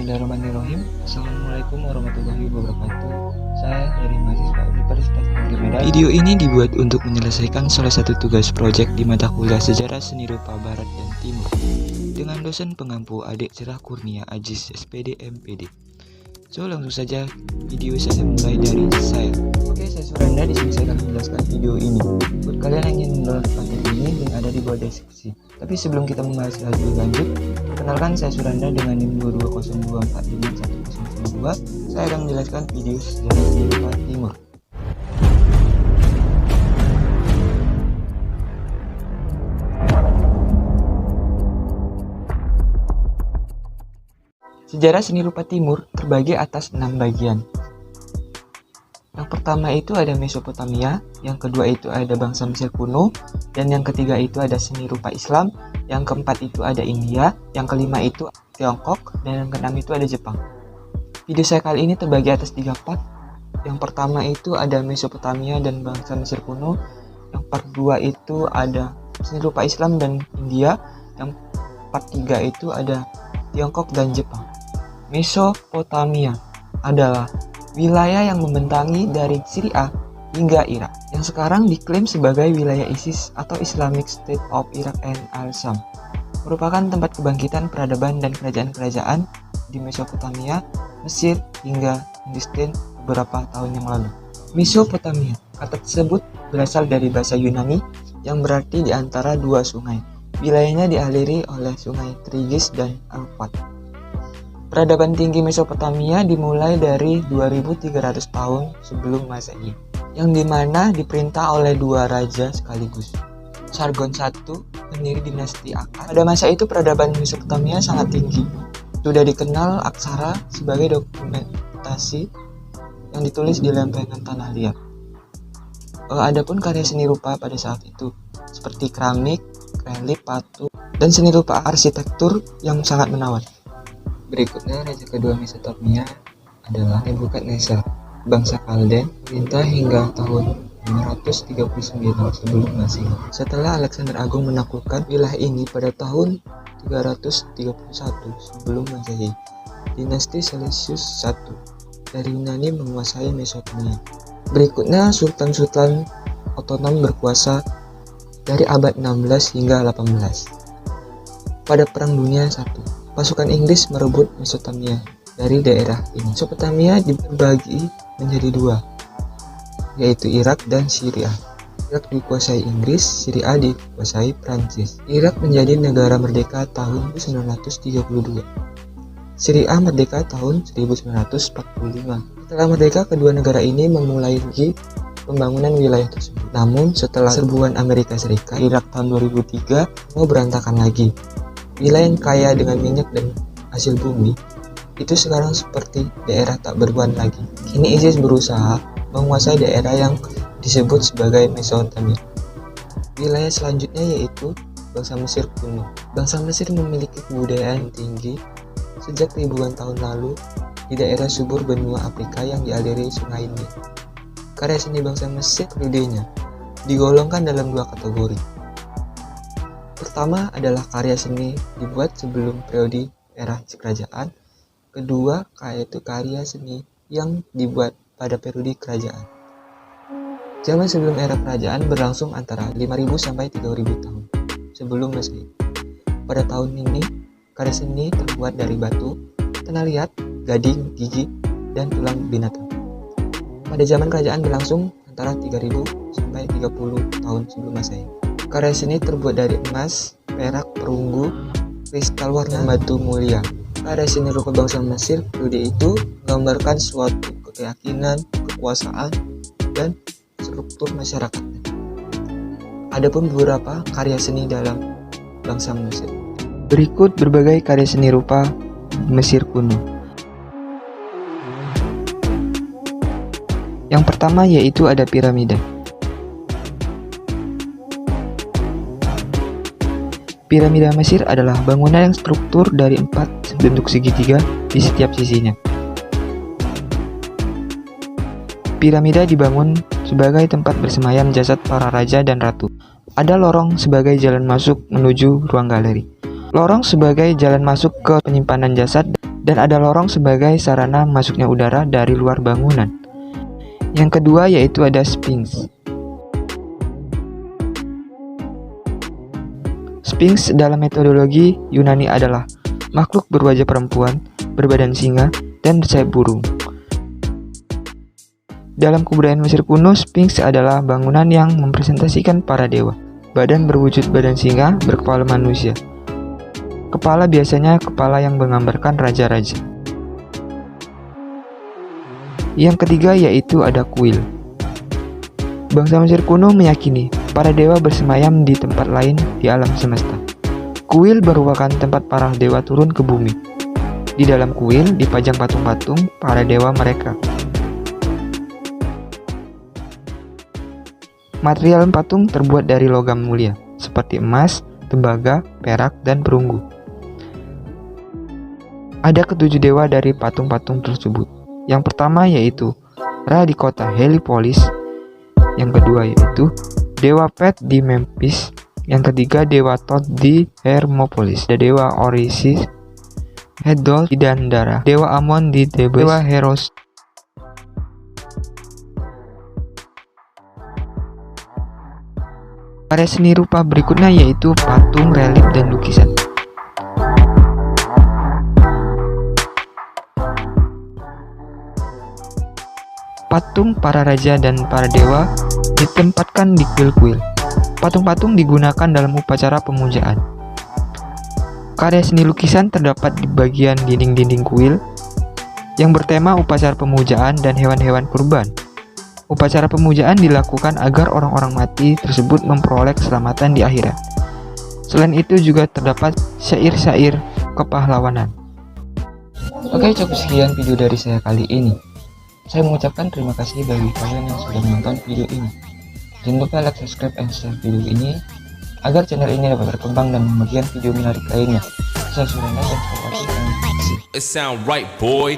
Bismillahirrahmanirrahim. Assalamualaikum warahmatullahi wabarakatuh. Saya dari mahasiswa Universitas Negeri Medan. Video ini dibuat untuk menyelesaikan salah satu tugas proyek di mata kuliah Sejarah Seni Rupa Barat dan Timur dengan dosen pengampu Adik Cerah Kurnia Ajis SPD MPD. So langsung saja video saya mulai dari saya. Oke, saya Suranda. Di sini saya akan menjelaskan video ini. Buat kalian yang ingin mendownload konten ini, link ada di bawah deskripsi. Tapi sebelum kita membahas lebih lanjut, perkenalkan saya Suranda dengan NIM 2202451092. Saya akan menjelaskan video sejarah Seni Rupa Timur. Sejarah seni rupa Timur terbagi atas 6 bagian. Yang pertama itu ada Mesopotamia, yang kedua itu ada bangsa Mesir kuno, dan yang ketiga itu ada seni rupa Islam, yang keempat itu ada India, yang kelima itu Tiongkok, dan yang keenam itu ada Jepang. Video saya kali ini terbagi atas 3 part. Yang pertama itu ada Mesopotamia dan bangsa Mesir kuno, yang part 2 itu ada seni rupa Islam dan India, yang part 3 itu ada Tiongkok dan Jepang. Mesopotamia adalah wilayah yang membentangi dari Syria hingga Irak, yang sekarang diklaim sebagai wilayah ISIS atau Islamic State of Iraq and Al-Sham. Merupakan tempat kebangkitan peradaban dan kerajaan-kerajaan di Mesopotamia, Mesir, hingga Palestina beberapa tahun yang lalu. Mesopotamia, kata tersebut berasal dari bahasa Yunani yang berarti di antara dua sungai. Wilayahnya dialiri oleh sungai Tigris dan Al-Fat. Peradaban tinggi Mesopotamia dimulai dari 2300 tahun sebelum Masehi, yang dimana diperintah oleh dua raja sekaligus, Sargon I, pendiri dinasti Akkad. Pada masa itu peradaban Mesopotamia sangat tinggi. Sudah dikenal aksara sebagai dokumentasi yang ditulis di lempengan tanah liat. Adapun karya seni rupa pada saat itu, seperti keramik, relief, patung, dan seni rupa arsitektur yang sangat menawan. Berikutnya, raja kedua Mesopotamia adalah Nebukadnezar, bangsa Kalden, perintah hingga tahun 539 sebelum Masehi. Setelah Alexander Agung menaklukkan wilayah ini pada tahun 331 sebelum Masehi, dinasti Seleucus I dari Yunani menguasai Mesopotamia. Berikutnya, sultan-sultan otonom berkuasa dari abad 16 hingga 18. Pada Perang Dunia I, pasukan Inggris merebut Mesopotamia dari daerah ini. Mesopotamia dibagi menjadi dua, yaitu Irak dan Syria. Irak dikuasai Inggris, Syria dikuasai Prancis. Irak menjadi negara merdeka tahun 1932. Syria merdeka tahun 1945. Setelah merdeka, kedua negara ini memulai lagi pembangunan wilayah tersebut. Namun setelah serbuan Amerika Serikat, Irak tahun 2003 mau berantakan lagi. Wilayah yang kaya dengan minyak dan hasil bumi itu sekarang seperti daerah tak berbeban lagi. Kini ISIS berusaha menguasai daerah yang disebut sebagai Mesopotamia. Wilayah selanjutnya yaitu bangsa Mesir kuno. Bangsa Mesir memiliki kebudayaan tinggi sejak ribuan tahun lalu di daerah subur benua Afrika yang dialiri sungai Nil. Karya seni bangsa Mesir periodenya digolongkan dalam dua kategori. Pertama adalah karya seni dibuat sebelum periode era kerajaan. Kedua, yaitu karya seni yang dibuat pada periode kerajaan. Zaman sebelum era kerajaan berlangsung antara 5.000 sampai 3.000 tahun sebelum Masehi. Pada tahun ini, karya seni terbuat dari batu, tanah liat, gading, gigi, dan tulang binatang. Pada zaman kerajaan berlangsung antara 3.000 sampai 30 tahun sebelum Masehi. Karya seni terbuat dari emas, perak, perunggu, kristal warna batu mulia. Karya seni rupa bangsa Mesir periode itu menggambarkan suatu keyakinan, kekuasaan, dan struktur masyarakatnya. Adapun beberapa karya seni dalam bangsa Mesir. Berikut berbagai karya seni rupa Mesir kuno. Yang pertama yaitu ada piramida. Piramida Mesir adalah bangunan yang struktur dari 4 bentuk segitiga di setiap sisinya. Piramida dibangun sebagai tempat bersemayam jasad para raja dan ratu. Ada lorong sebagai jalan masuk menuju ruang galeri. Lorong sebagai jalan masuk ke penyimpanan jasad dan ada lorong sebagai sarana masuknya udara dari luar bangunan. Yang kedua yaitu ada Sphinx. Sphinx dalam metodologi Yunani adalah makhluk berwajah perempuan, berbadan singa, dan bersayap burung. Dalam kebudayaan Mesir kuno, Sphinx adalah bangunan yang mempresentasikan para dewa. Badan berwujud badan singa, berkepala manusia. Kepala biasanya kepala yang menggambarkan raja-raja. Yang ketiga yaitu ada kuil. Bangsa Mesir kuno meyakini para dewa bersemayam di tempat lain di alam semesta. Kuil merupakan tempat para dewa turun ke bumi. Di dalam kuil dipajang patung-patung para dewa mereka. Material patung terbuat dari logam mulia, seperti emas, tembaga, perak, dan perunggu. Ada ketujuh dewa dari patung-patung tersebut. Yang pertama yaitu Ra di kota Heliopolis. Yang kedua yaitu Dewa Pet di Memphis. Yang ketiga Dewa Thoth di Hermopolis. Ada Dewa Orisis Hedol di Dandara. Dewa Amon di Thebes. Dewa Heros. Karya seni rupa berikutnya yaitu patung, relief, dan lukisan. Patung para raja dan para dewa ditempatkan di kuil-kuil. Patung-patung digunakan dalam upacara pemujaan. Karya seni lukisan terdapat di bagian dinding-dinding kuil yang bertema upacara pemujaan dan hewan-hewan kurban. Upacara pemujaan dilakukan agar orang-orang mati tersebut memperoleh keselamatan di akhirat. Selain itu juga terdapat syair-syair kepahlawanan. Oke, cukup sekian video dari saya kali ini. Saya mengucapkan terima kasih bagi kalian yang sudah menonton video ini. Jangan lupa like, subscribe, and share video ini agar channel ini dapat berkembang dan membagikan video menarik lainnya. Saya Surana dan terima kasih. It sound right, boy.